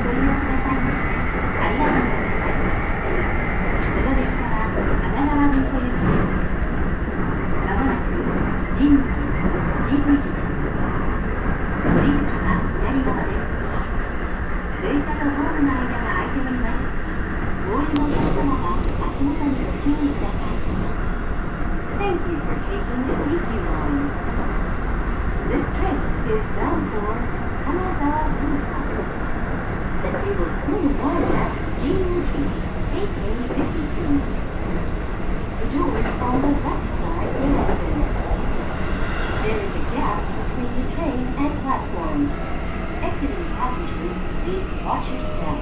ご利用くださいましてありがとうございます。この電車は神奈川文庫行きです。まもなく神武寺です。乗り口は左側です。電車とホームの間が空いております。お降りのお客様は足元にご注意ください。Thank you for taking the Ikyu line. This train is bound for Kanazawa Busan. It will soon arrive at Jinji, AK52. The doors on the left side will open. There is a gap between the train and platform. Exiting passengers, please watch your step.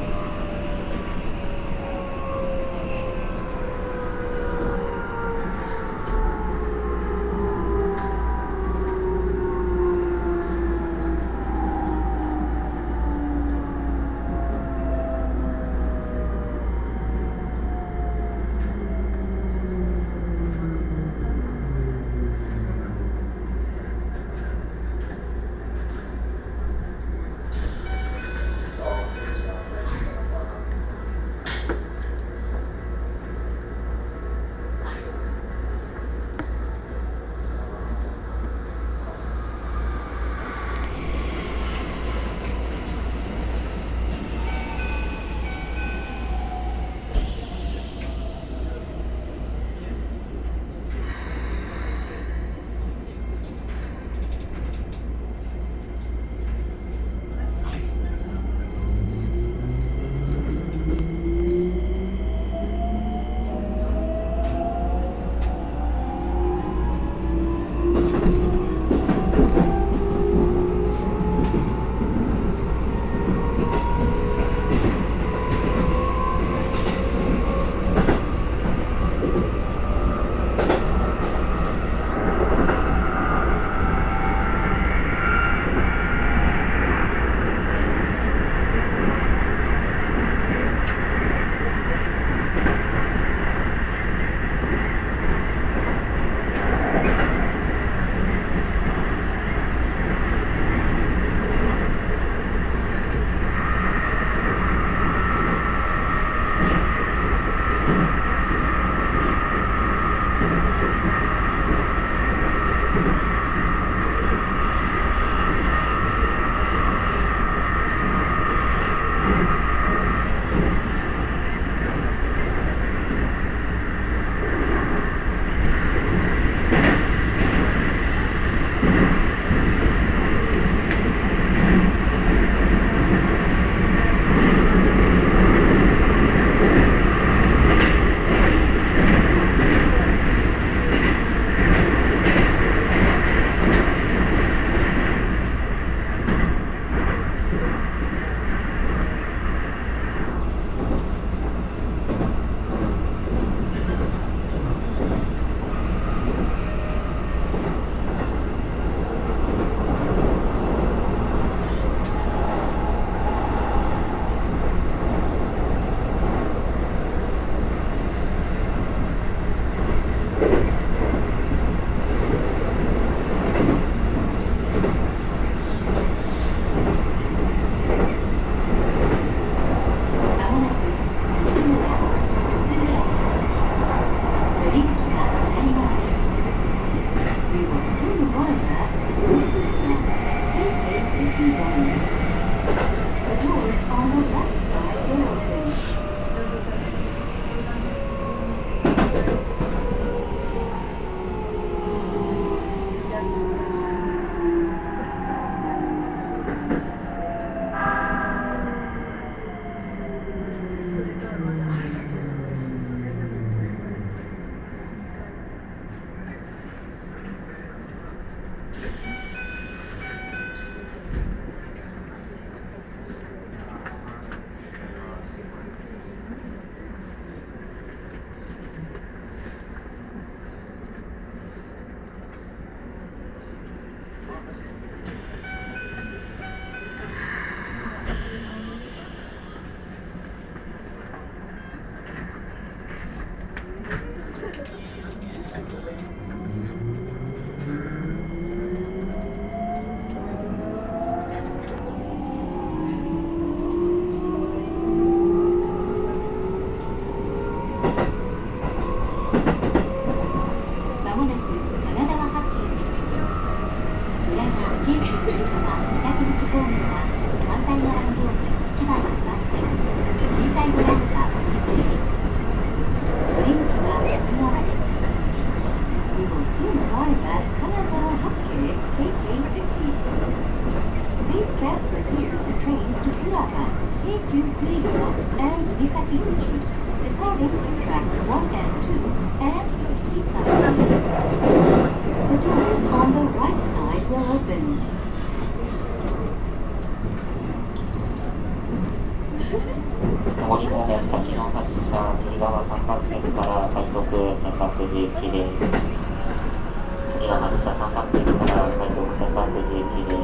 Seikyu Kuigo and Misaki-Uchi, departing track 1 and 2 and Kisaki. The doors on the right side will open. 上り方面先の発車右側三角点から快速千葉富士行きです。次の発車三角点から快速千葉富士行きです。